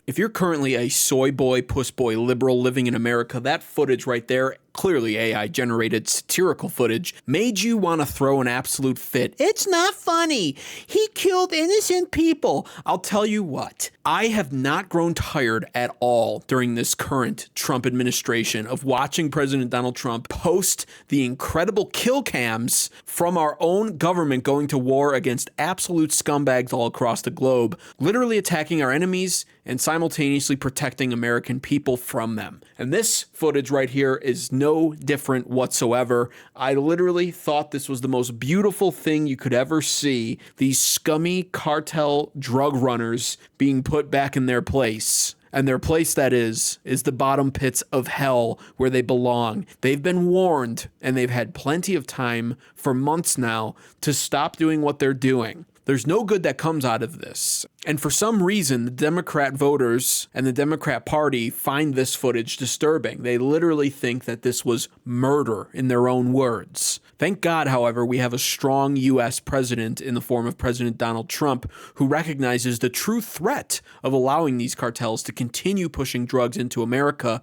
If you're currently a soy boy, puss boy, liberal living in America, that footage right there, clearly AI-generated satirical footage, made you want to throw an absolute fit. It's not funny. He killed innocent people. I'll tell you what, I have not grown tired at all during this current Trump administration of watching President Donald Trump post the incredible kill cams from our own government going to war against absolute scumbags all across the globe, literally attacking our enemies and simultaneously protecting American people from them. And this footage right here is no different whatsoever. I literally thought this was the most beautiful thing you could ever see. These scummy cartel drug runners being put back in their place. And their place, that is the bottom pits of hell where they belong. They've been warned, and they've had plenty of time for months now to stop doing what they're doing. There's no good that comes out of this. And for some reason, the Democrat voters and the Democrat Party find this footage disturbing. They literally think that this was murder in their own words. Thank God, however, we have a strong U.S. president in the form of President Donald Trump who recognizes the true threat of allowing these cartels to continue pushing drugs into America,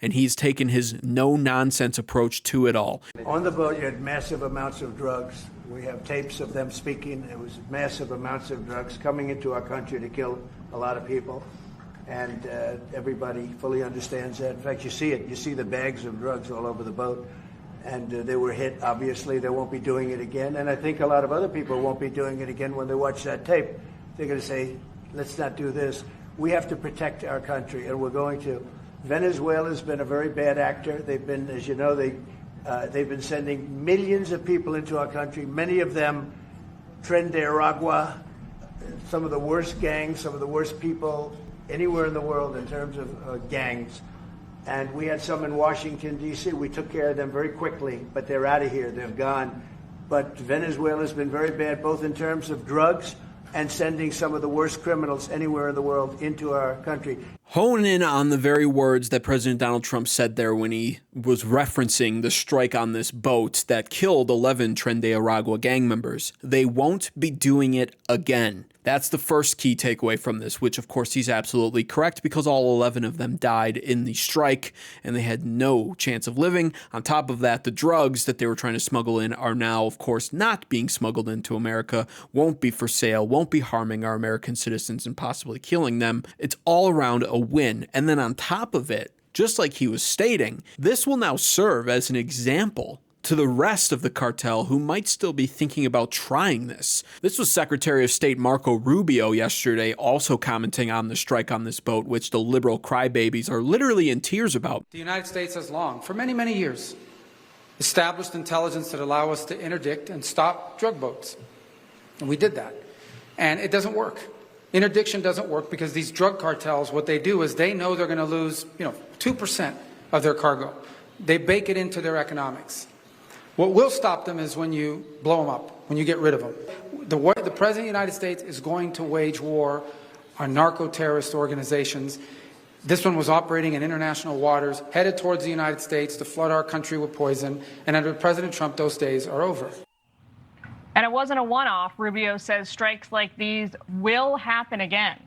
and he's taken his no-nonsense approach to it all. On the boat, you had massive amounts of drugs. We have tapes of them speaking. It was massive amounts of drugs coming into our country to kill a lot of people. And everybody fully understands that. In fact, you see it. You see the bags of drugs all over the boat. And they were hit, obviously. They won't be doing it again. And I think a lot of other people won't be doing it again when they watch that tape. They're going to say, let's not do this. We have to protect our country, and we're going to. Venezuela's been a very bad actor. They've been, as you know, they've been sending millions of people into our country, many of them Tren De Aragua, some of the worst gangs, some of the worst people anywhere in the world in terms of gangs. And we had some in Washington, D.C. We took care of them very quickly, but they're out of here. They've gone. But Venezuela's been very bad, both in terms of drugs and sending some of the worst criminals anywhere in the world into our country. Hone in on the very words that President Donald Trump said there when he was referencing the strike on this boat that killed 11 Tren De Aragua gang members. They won't be doing it again. That's the first key takeaway from this, which of course he's absolutely correct because all 11 of them died in the strike and they had no chance of living. On top of that, the drugs that they were trying to smuggle in are now, of course, not being smuggled into America, won't be for sale, won't be harming our American citizens and possibly killing them. It's all around a win. And then on top of it, just like he was stating, this will now serve as an example to the rest of the cartel who might still be thinking about trying this. This was Secretary of State Marco Rubio yesterday also commenting on the strike on this boat, which the liberal crybabies are literally in tears about. The United States has long, for many, many years, established intelligence that allow us to interdict and stop drug boats. And we did that. And it doesn't work. Interdiction doesn't work because these drug cartels, what they do is they know they're going to lose, 2% of their cargo. They bake it into their economics. What will stop them is when you blow them up, when you get rid of them. The President of the United States is going to wage war on narco-terrorist organizations. This one was operating in international waters, headed towards the United States to flood our country with poison. And under President Trump, those days are over. And it wasn't a one-off. Rubio says strikes like these will happen again.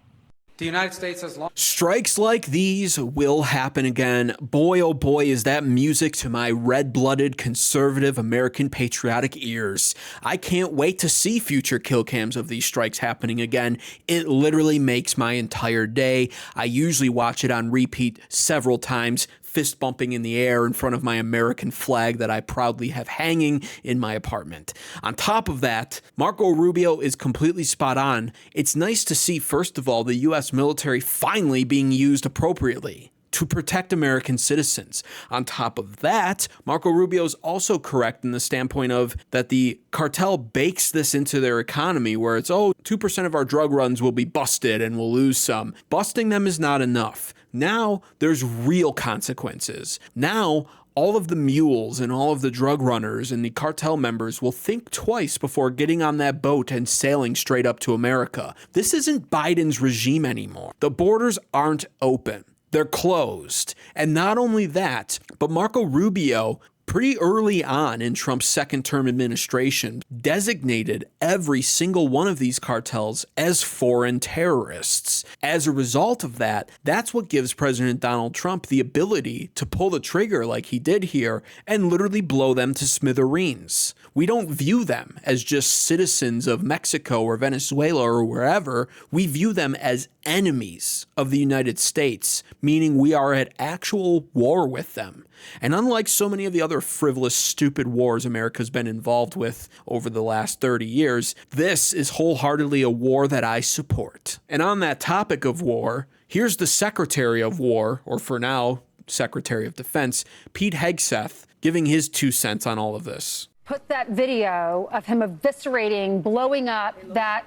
The United States has long. Strikes like these will happen again. Boy, oh boy, is that music to my red-blooded, conservative, American patriotic ears. I can't wait to see future kill cams of these strikes happening again. It literally makes my entire day. I usually watch it on repeat several times, fist bumping in the air in front of my American flag that I proudly have hanging in my apartment. On top of that, Marco Rubio is completely spot on. It's nice to see, first of all, the U.S. military finally being used appropriately to protect American citizens. On top of that, Marco Rubio is also correct in the standpoint of that the cartel bakes this into their economy where it's, 2% of our drug runs will be busted and we'll lose some. Busting them is not enough. Now there's real consequences. Now all of the mules and all of the drug runners and the cartel members will think twice before getting on that boat and sailing straight up to America. This isn't Biden's regime anymore. The borders aren't open. They're closed. And not only that, but Marco Rubio pretty early on in Trump's second-term administration, designated every single one of these cartels as foreign terrorists. As a result of that, that's what gives President Donald Trump the ability to pull the trigger like he did here and literally blow them to smithereens. We don't view them as just citizens of Mexico or Venezuela or wherever. We view them as enemies of the United States, meaning we are at actual war with them. And unlike so many of the other frivolous, stupid wars America's been involved with over the last 30 years, this is wholeheartedly a war that I support. And on that topic of war, here's the Secretary of War, or for now, Secretary of Defense, Pete Hegseth, giving his 2 cents on all of this. Put that video of him eviscerating, blowing up that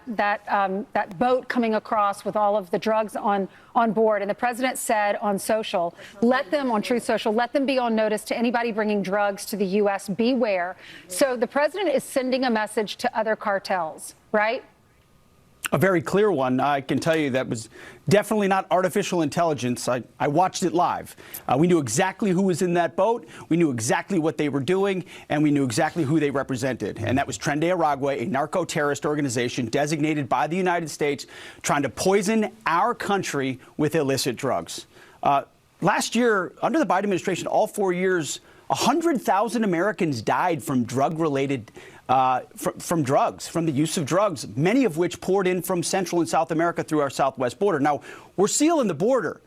boat coming across with all of the drugs on board. And the president said on social, on Truth Social, let them be on notice to anybody bringing drugs to the U.S. Beware. So the president is sending a message to other cartels, right? A very clear one. I can tell you that was definitely not artificial intelligence. I watched it live. We knew exactly who was in that boat. We knew exactly what they were doing, and we knew exactly who they represented. And that was Tren De Aragua, a narco-terrorist organization designated by the United States, trying to poison our country with illicit drugs. Last year, under the Biden administration, all 4 years, 100,000 Americans died from drug-related from drugs, from the use of drugs, many of which poured in from Central and South America through our southwest border. Now, we're sealing the border,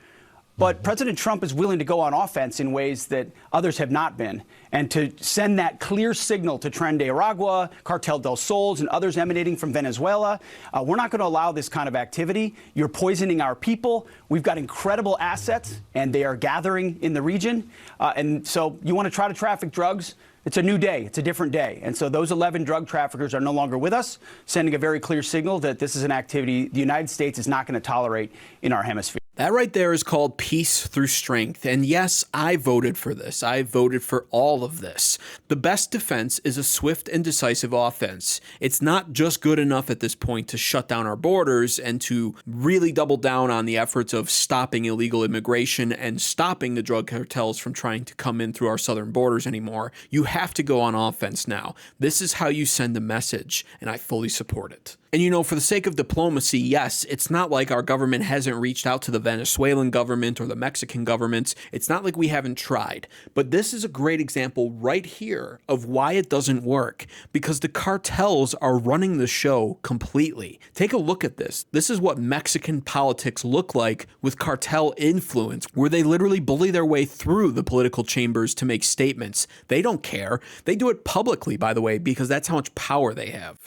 but President Trump is willing to go on offense in ways that others have not been. And to send that clear signal to Tren De Aragua, Cartel del Sols, and others emanating from Venezuela, we're not going to allow this kind of activity. You're poisoning our people. We've got incredible assets, and they are gathering in the region. And so you want to try to traffic drugs? It's a new day. It's a different day. And so those 11 drug traffickers are no longer with us, sending a very clear signal that this is an activity the United States is not going to tolerate in our hemisphere. That right there is called peace through strength. And yes, I voted for this. I voted for all of this. The best defense is a swift and decisive offense. It's not just good enough at this point to shut down our borders and to really double down on the efforts of stopping illegal immigration and stopping the drug cartels from trying to come in through our southern borders anymore. You have to go on offense now. This is how you send a message, and I fully support it. And you know, for the sake of diplomacy, yes, it's not like our government hasn't reached out to the Venezuelan government or the Mexican governments. It's not like we haven't tried. But this is a great example right here of why it doesn't work, because the cartels are running the show completely. Take a look at this. This is what Mexican politics look like with cartel influence, where they literally bully their way through the political chambers to make statements. They don't care. They do it publicly, by the way, because that's how much power they have.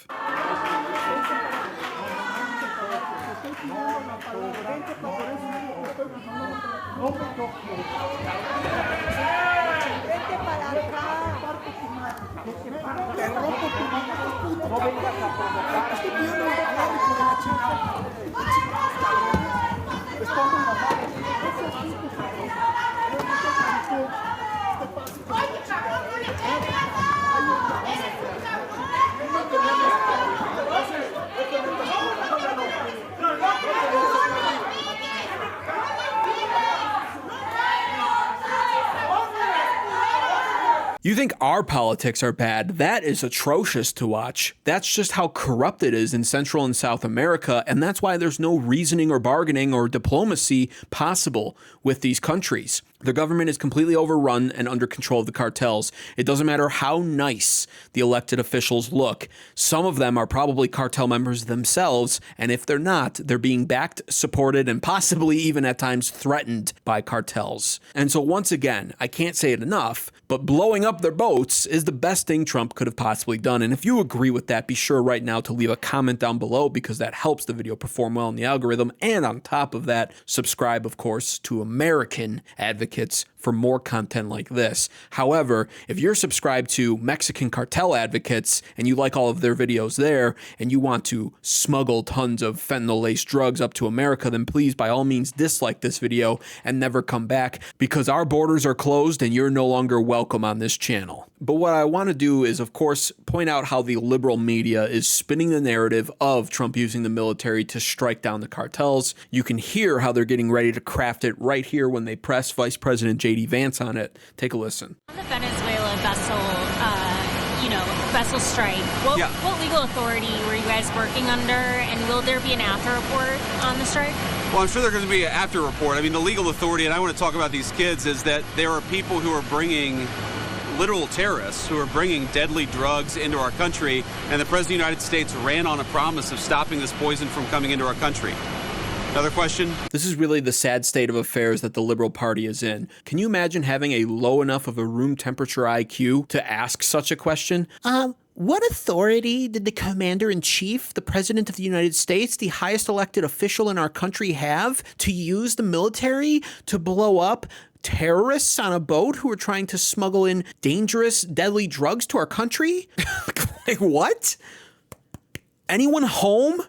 You think our politics are bad? That is atrocious to watch. That's just how corrupt it is in Central and South America, and that's why there's no reasoning or bargaining or diplomacy possible with these countries. Their government is completely overrun and under control of the cartels. It doesn't matter how nice the elected officials look. Some of them are probably cartel members themselves, and if they're not, they're being backed, supported, and possibly even at times threatened by cartels. And so once again, I can't say it enough, but blowing up their boats is the best thing Trump could have possibly done. And if you agree with that, be sure right now to leave a comment down below, because that helps the video perform well in the algorithm. And on top of that, subscribe, of course, to American Advocates for more content like this. However, if you're subscribed to Mexican Cartel Advocates and you like all of their videos there and you want to smuggle tons of fentanyl-laced drugs up to America, then please by all means dislike this video and never come back, because our borders are closed and you're no longer welcome on this channel. But what I want to do is, of course, point out how the liberal media is spinning the narrative of Trump using the military to strike down the cartels. You can hear how they're getting ready to craft it right here when they press Vice President J.D. Vance on it. Take a listen. The Venezuela vessel strike. What legal authority were you guys working under, and will there be an after report on the strike? Well, I'm sure there's going to be an after report. I mean, the legal authority, and I want to talk about these kids, is that there are people who are bringing literal terrorists who are bringing deadly drugs into our country, and the President of the United States ran on a promise of stopping this poison from coming into our country. Another question? This is really the sad state of affairs that the Liberal Party is in. Can you imagine having a low enough of a room temperature IQ to ask such a question? What authority did the Commander-in-Chief, the President of the United States, the highest elected official in our country, have to use the military to blow up terrorists on a boat who are trying to smuggle in dangerous, deadly drugs to our country? Like, what? Anyone home?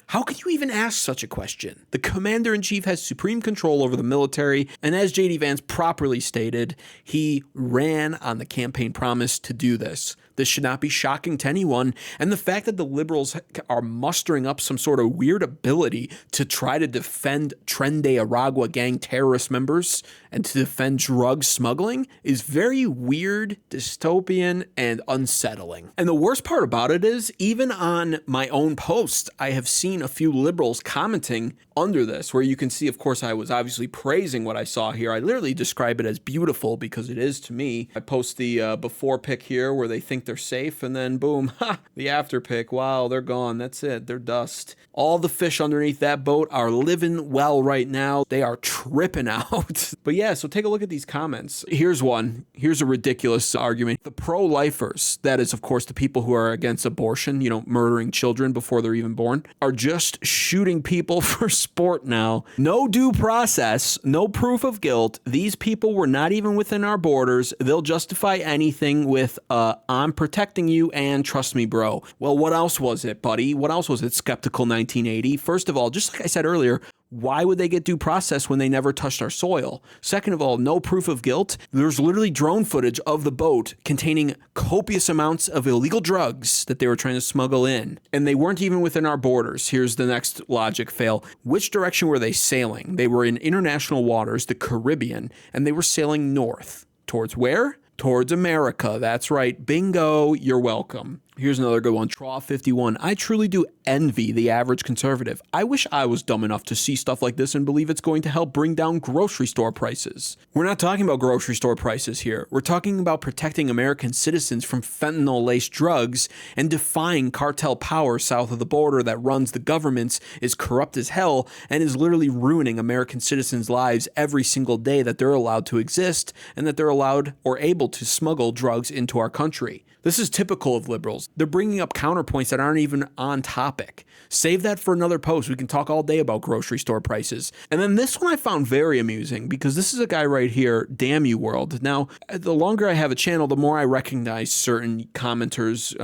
How could you even ask such a question? The Commander-in-Chief has supreme control over the military, and as J.D. Vance properly stated, he ran on the campaign promise to do this. This should not be shocking to anyone, and the fact that the liberals are mustering up some sort of weird ability to try to defend Tren De Aragua gang terrorist members and to defend drug smuggling is very weird, dystopian, and unsettling. And the worst part about it is, even on my own post, I have seen a few liberals commenting under this, where you can see, of course, I was obviously praising what I saw here. I literally describe it as beautiful because it is to me. I post the before pic here where they think they're safe, and then boom, the after pic. Wow, they're gone. That's it. They're dust. All the fish underneath that boat are living well right now. They are tripping out. But yeah, so take a look at these comments. Here's one. Here's a ridiculous argument. The pro-lifers, that is, of course, the people who are against abortion, murdering children before they're even born, are just shooting people for sport now. No due process, no proof of guilt. These people were not even within our borders. They'll justify anything with, I'm protecting you and trust me, bro. Well, what else was it, buddy? What else was it, skeptical 1980? First of all, just like I said earlier, why would they get due process when they never touched our soil? Second of all, no proof of guilt. There's literally drone footage of the boat containing copious amounts of illegal drugs that they were trying to smuggle in. And they weren't even within our borders. Here's the next logic fail. Which direction were they sailing? They were in international waters, the Caribbean, and they were sailing north. Towards where? Towards America. That's right. Bingo. You're welcome. Here's another good one. Traw51. I truly do envy the average conservative. I wish I was dumb enough to see stuff like this and believe it's going to help bring down grocery store prices. We're not talking about grocery store prices here. We're talking about protecting American citizens from fentanyl-laced drugs and defying cartel power south of the border that runs the governments, is corrupt as hell, and is literally ruining American citizens' lives every single day that they're allowed to exist and that they're allowed or able to smuggle drugs into our country. This is typical of liberals. They're bringing up counterpoints that aren't even on topic. Save that for another post. We can talk all day about grocery store prices. And then this one I found very amusing because this is a guy right here, Damn You World. Now, the longer I have a channel, the more I recognize certain commenters,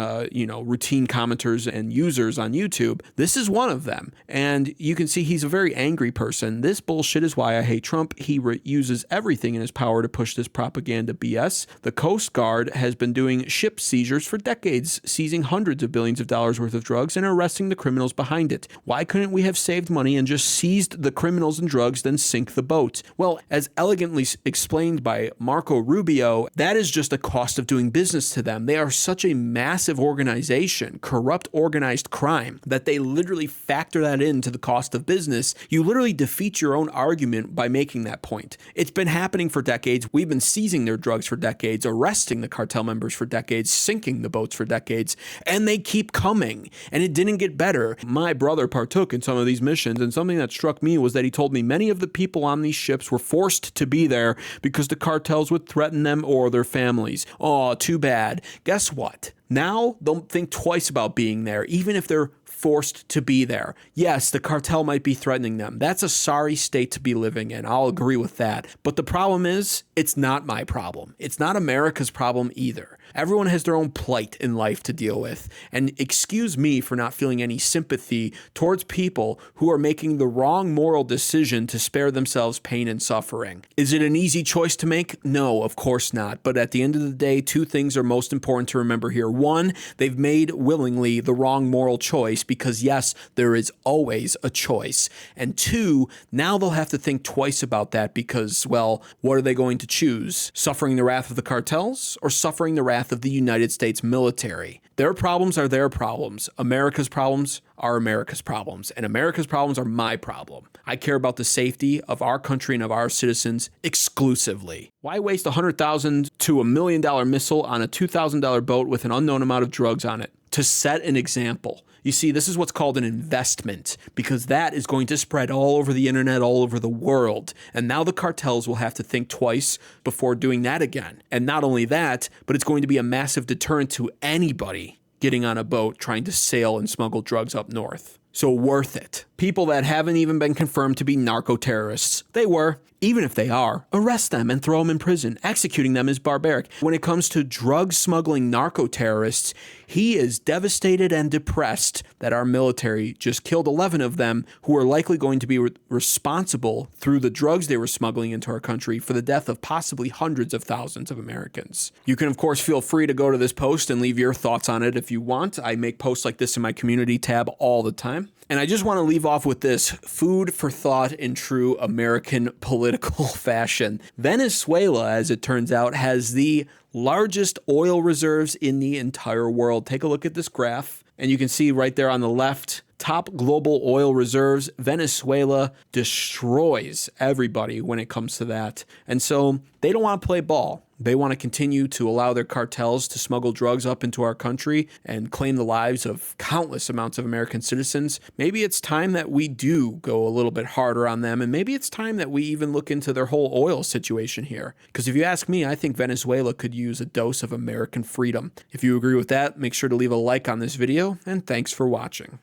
routine commenters and users on YouTube. This is one of them. And you can see he's a very angry person. This bullshit is why I hate Trump. He uses everything in his power to push this propaganda BS. The Coast Guard has been doing ship seizures for decades, seizing hundreds of billions of dollars worth of drugs and arresting the criminals behind it. Why couldn't we have saved money and just seized the criminals and drugs, then sink the boat? Well, as elegantly explained by Marco Rubio, that is just a cost of doing business to them. They are such a massive organization, corrupt organized crime, that they literally factor that into the cost of business. You literally defeat your own argument by making that point. It's been happening for decades. We've been seizing their drugs for decades, arresting the cartel members for decades, sinking the boats for decades, and they keep coming, and it didn't get better. My brother partook in some of these missions, and something that struck me was that he told me many of the people on these ships were forced to be there because the cartels would threaten them or their families. Oh, too bad. Guess what? Now they'll think twice about being there, even if they're forced to be there. Yes, the cartel might be threatening them. That's a sorry state to be living in. I'll agree with that. But the problem is, it's not my problem. It's not America's problem either. Everyone has their own plight in life to deal with. And excuse me for not feeling any sympathy towards people who are making the wrong moral decision to spare themselves pain and suffering. Is it an easy choice to make? No, of course not. But at the end of the day, two things are most important to remember here. one, they've made willingly the wrong moral choice because, yes, there is always a choice. And two, now they'll have to think twice about that because, well, what are they going to choose? Suffering the wrath of the cartels or suffering the wrath of the United States military? Their problems are their problems. America's problems are America's problems. And America's problems are my problem. I care about the safety of our country and of our citizens exclusively. Why waste $100,000 to $1 million missile on a $2,000 boat with an unknown amount of drugs on it? To set an example. You see, this is what's called an investment because that is going to spread all over the internet, all over the world. And now the cartels will have to think twice before doing that again. And not only that, but it's going to be a massive deterrent to anybody getting on a boat trying to sail and smuggle drugs up north. So worth it. People that haven't even been confirmed to be narco-terrorists. They were. Even if they are, arrest them and throw them in prison. Executing them is barbaric. When it comes to drug smuggling narco-terrorists, he is devastated and depressed that our military just killed 11 of them who are likely going to be responsible through the drugs they were smuggling into our country for the death of possibly hundreds of thousands of Americans. You can, of course, feel free to go to this post and leave your thoughts on it if you want. I make posts like this in my community tab all the time. And I just want to leave off with this food for thought in true American political fashion. Venezuela, as it turns out, has the largest oil reserves in the entire world. Take a look at this graph, and you can see right there on the left, top global oil reserves. Venezuela destroys everybody when it comes to that. And so they don't want to play ball. They want to continue to allow their cartels to smuggle drugs up into our country and claim the lives of countless amounts of American citizens. Maybe it's time that we do go a little bit harder on them, and maybe it's time that we even look into their whole oil situation here. Because if you ask me, I think Venezuela could use a dose of American freedom. If you agree with that, make sure to leave a like on this video, and thanks for watching.